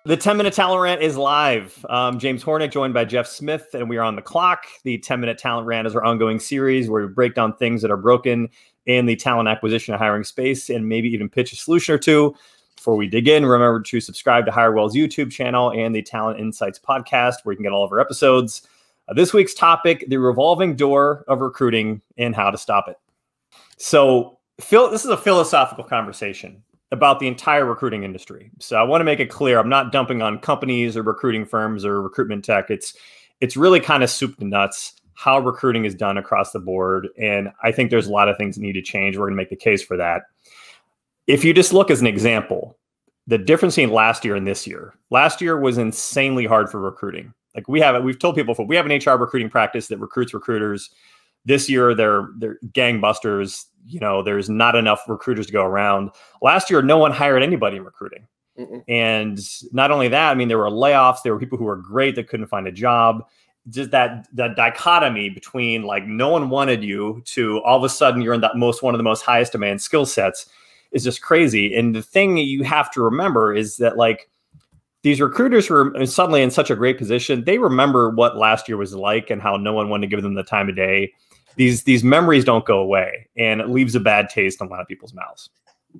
The 10-minute talent rant is live. James Hornick joined by Jeff Smith, and we are on the clock. The 10-minute talent rant is our ongoing series where we break down things that are broken in the talent acquisition and hiring space and maybe even pitch a solution or two. Before we dig in, remember to subscribe to HireWell's YouTube channel and the Talent Insights podcast where you can get all of our episodes. This week's topic, the revolving door of recruiting and how to stop it. So Phil, this is a philosophical conversation about the entire recruiting industry. So I want to make it clear, I'm not dumping on companies or recruiting firms or recruitment tech. It's really kind of soup to nuts how recruiting is done across the board. And I think there's a lot of things that need to change. We're going to make the case for that. If you just look as an example, the difference between last year and this year. Last year was insanely hard for recruiting. Like we've told people before, we have an HR recruiting practice that recruits recruiters. This year, they're gangbusters. You know, there's not enough recruiters to go around. Last year, no one hired anybody in recruiting. And not only that, I mean, there were layoffs. There were people who were great that couldn't find a job. Just that dichotomy between like no one wanted you to all of a sudden you're in one of the most highest demand skill sets is just crazy. And the thing you have to remember is that like these recruiters who are suddenly in such a great position, they remember what last year was like and how no one wanted to give them the time of day. These memories don't go away, and it leaves a bad taste in a lot of people's mouths.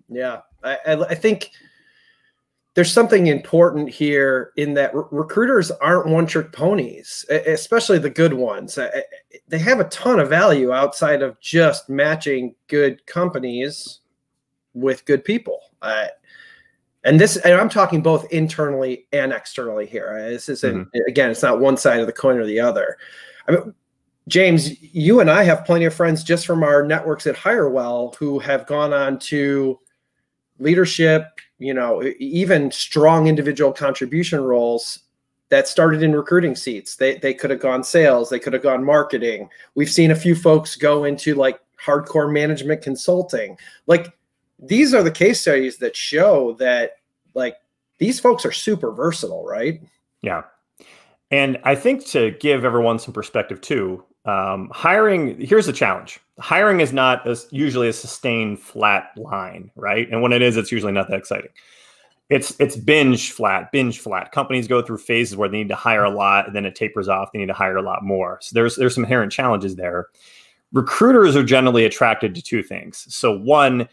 Yeah, I think there's something important here in that recruiters aren't one-trick ponies, especially the good ones. They have a ton of value outside of just matching good companies with good people. And I'm talking both internally and externally here. This isn't, again, it's not one side of the coin or the other. I mean, James, you and I have plenty of friends just from our networks at HireWell who have gone on to leadership, you know, even strong individual contribution roles that started in recruiting seats. They could have gone sales. They could have gone marketing. We've seen a few folks go into like hardcore management consulting. Like these are the case studies that show that like these folks are super versatile, right? Yeah. And I think to give everyone some perspective too, hiring, here's the challenge. Hiring is not usually a sustained flat line, right? And when it is, it's usually not that exciting. It's binge flat. Companies go through phases where they need to hire a lot, and then it tapers off. They need to hire a lot more. So there's some inherent challenges there. Recruiters are generally attracted to two things. So one,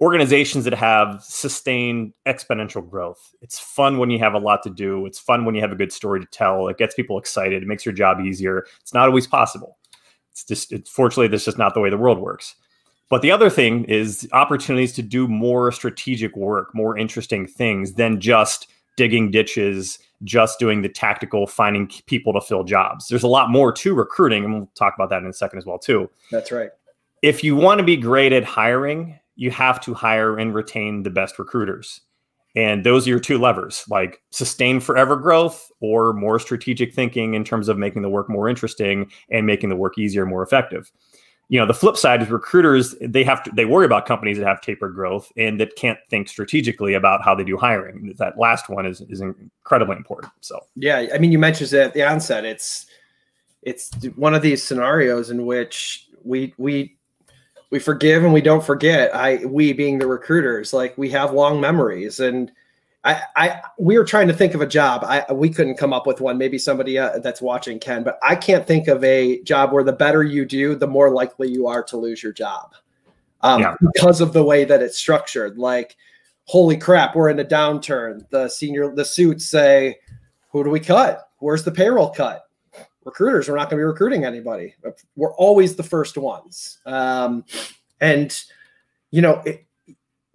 organizations that have sustained exponential growth. It's fun when you have a lot to do. It's fun when you have a good story to tell. It gets people excited. It makes your job easier. It's not always possible. Fortunately, that's just not the way the world works. But the other thing is opportunities to do more strategic work, more interesting things than just digging ditches, just doing the tactical, finding people to fill jobs. There's a lot more to recruiting, and we'll talk about that in a second as well, too. That's right. If you want to be great at hiring, you have to hire and retain the best recruiters. And those are your two levers, like sustain forever growth or more strategic thinking in terms of making the work more interesting and making the work easier, more effective. You know, the flip side is recruiters, they worry about companies that have tapered growth and that can't think strategically about how they do hiring. That last one is incredibly important. So, yeah, I mean, you mentioned it at the onset. It's one of these scenarios in which we forgive and we don't forget. We being the recruiters, like we have long memories, and we were trying to think of a job. We couldn't come up with one. Maybe somebody that's watching can, but I can't think of a job where the better you do, the more likely you are to lose your job because of the way that it's structured. Like, holy crap, we're in a downturn. The suits say, who do we cut? Where's the payroll cut? Recruiters, we're not going to be recruiting anybody. We're always the first ones. And, you know,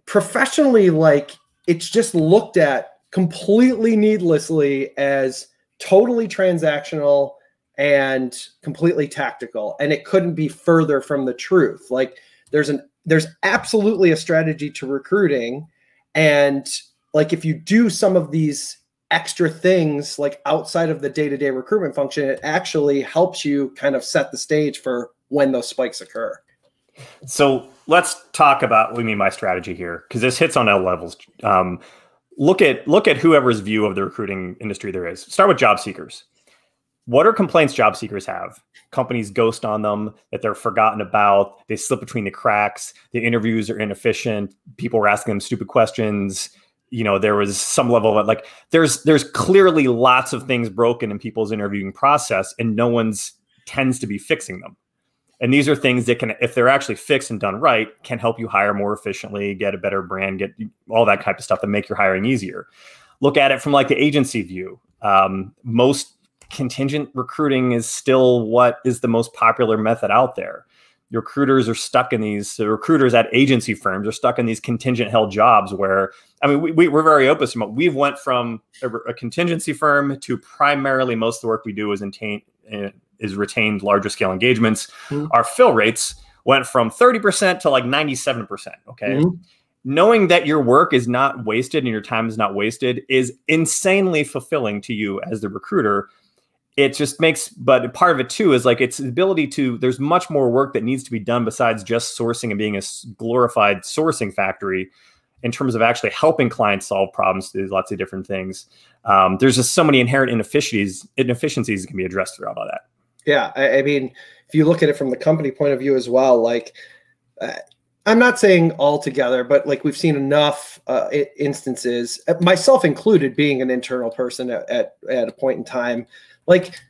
professionally, like it's just looked at completely needlessly as totally transactional and completely tactical. And it couldn't be further from the truth. Like there's absolutely a strategy to recruiting. And like, if you do some of these extra things like outside of the day-to-day recruitment function, it actually helps you kind of set the stage for when those spikes occur. So let's talk about what we mean by strategy here, because this hits on all levels. Look at whoever's view of the recruiting industry there is. Start with job seekers. What are complaints job seekers have? Companies ghost on them, that they're forgotten about, they slip between the cracks, the interviews are inefficient, people are asking them stupid questions. there was some level of like, there's clearly lots of things broken in people's interviewing process, and no one's tends to be fixing them. And these are things that can, if they're actually fixed and done right, can help you hire more efficiently, get a better brand, get all that type of stuff that make your hiring easier. Look at it from like the agency view. Most contingent recruiting is still what is the most popular method out there. Recruiters are stuck in these, recruiters at agency firms are stuck in these contingent held jobs where, I mean, we're very open. We've went from a contingency firm to primarily most of the work we do is retained larger scale engagements. Mm-hmm. Our fill rates went from 30% to like 97%. Okay. Mm-hmm. Knowing that your work is not wasted and your time is not wasted is insanely fulfilling to you as the recruiter. It just makes, but part of it too is like its ability to, there's much more work that needs to be done besides just sourcing and being a glorified sourcing factory in terms of actually helping clients solve problems through lots of different things. There's just so many inherent inefficiencies that can be addressed throughout all that. Yeah. I mean, if you look at it from the company point of view as well, like I'm not saying all together, but like we've seen enough instances, myself included, being an internal person at a point in time. Like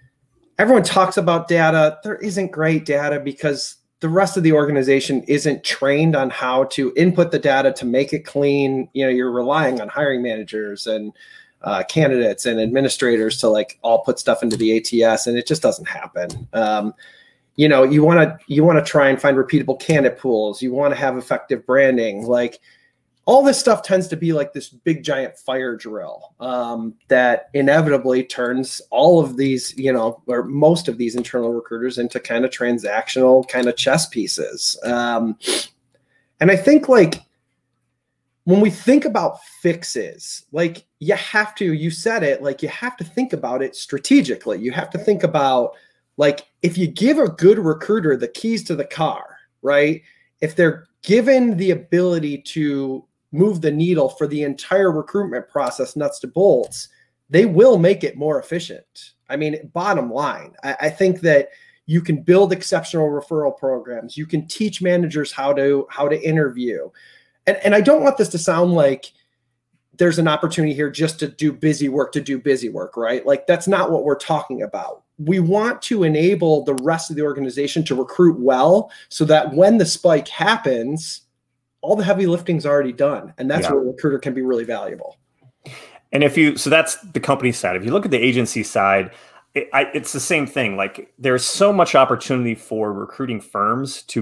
everyone talks about data. There isn't great data because the rest of the organization isn't trained on how to input the data to make it clean. You're relying on hiring managers and candidates and administrators to like all put stuff into the ATS, and it just doesn't happen. You want to try and find repeatable candidate pools. You want to have effective branding. Like all this stuff tends to be like this big giant fire drill that inevitably turns all of these, or most of these internal recruiters into kind of transactional kind of chess pieces. And I think like when we think about fixes, like you said it, like you have to think about it strategically. You have to think about like, if you give a good recruiter the keys to the car, right? If they're given the ability to move the needle for the entire recruitment process, nuts to bolts, they will make it more efficient. I mean, bottom line, I think that you can build exceptional referral programs. You can teach managers how to interview. And I don't want this to sound like there's an opportunity here just to do busy work, right? Like that's not what we're talking about. We want to enable the rest of the organization to recruit well so that when the spike happens, all the heavy lifting's already done. And that's where a recruiter can be really valuable. And so that's the company side. If you look at the agency side, it's the same thing. Like there's so much opportunity for recruiting firms to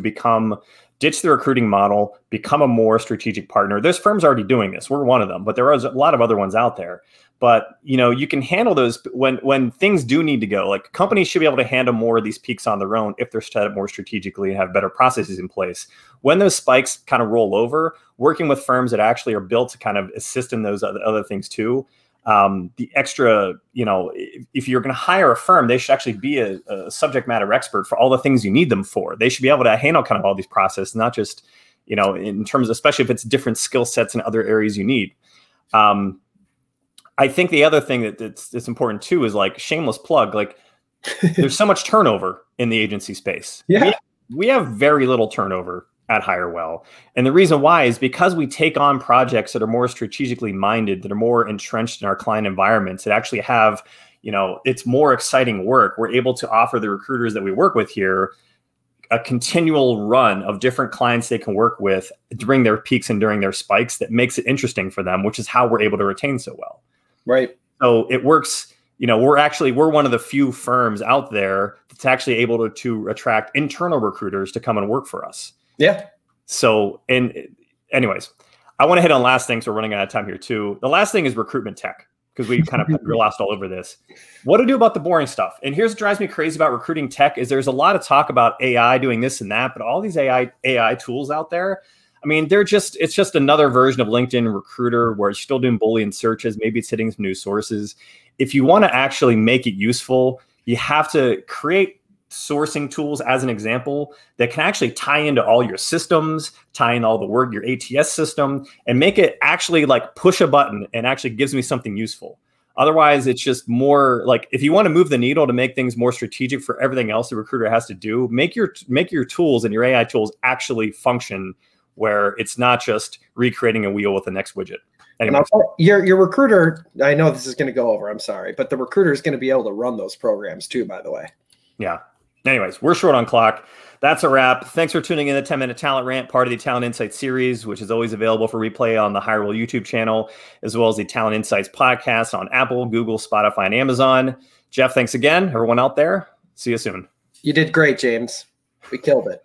ditch the recruiting model, become a more strategic partner. There's firms already doing this. We're one of them, but there are a lot of other ones out there. But you can handle those when things do need to go. Like companies should be able to handle more of these peaks on their own if they're set up more strategically and have better processes in place. When those spikes kind of roll over, working with firms that actually are built to kind of assist in those other things too. The extra, if you're going to hire a firm, they should actually be a subject matter expert for all the things you need them for. They should be able to handle kind of all these processes, not just, in terms, especially if it's different skill sets and other areas you need. I think the other thing that's important too is like shameless plug, like there's so much turnover in the agency space. Yeah. We have very little turnover at HireWell. And the reason why is because we take on projects that are more strategically minded, that are more entrenched in our client environments, that actually have, it's more exciting work. We're able to offer the recruiters that we work with here a continual run of different clients they can work with during their peaks and during their spikes that makes it interesting for them, which is how we're able to retain so well. Right. So it works. We're one of the few firms out there that's actually able to attract internal recruiters to come and work for us. Yeah. So, anyways, I want to hit on last thing. So we're running out of time here too. The last thing is recruitment tech, because we kind of lost all over this. What to do about the boring stuff? And here's what drives me crazy about recruiting tech is there's a lot of talk about AI doing this and that, but all these AI tools out there, I mean, it's just another version of LinkedIn Recruiter where it's still doing Boolean searches. Maybe it's hitting some new sources. If you want to actually make it useful, you have to create sourcing tools, as an example, that can actually tie into all your systems, tie in all the work, your ATS system, and make it actually like push a button and actually gives me something useful. Otherwise, it's just more like if you want to move the needle to make things more strategic for everything else the recruiter has to do, make your tools and your AI tools actually function where it's not just recreating a wheel with the next widget. Anyway, your recruiter, I know this is going to go over, I'm sorry, but the recruiter is going to be able to run those programs too, by the way. Yeah. Anyways, we're short on clock. That's a wrap. Thanks for tuning in to 10 Minute Talent Rant, part of the Talent Insights series, which is always available for replay on the Hire Well YouTube channel, as well as the Talent Insights podcast on Apple, Google, Spotify, and Amazon. Jeff, thanks again. Everyone out there, see you soon. You did great, James. We killed it.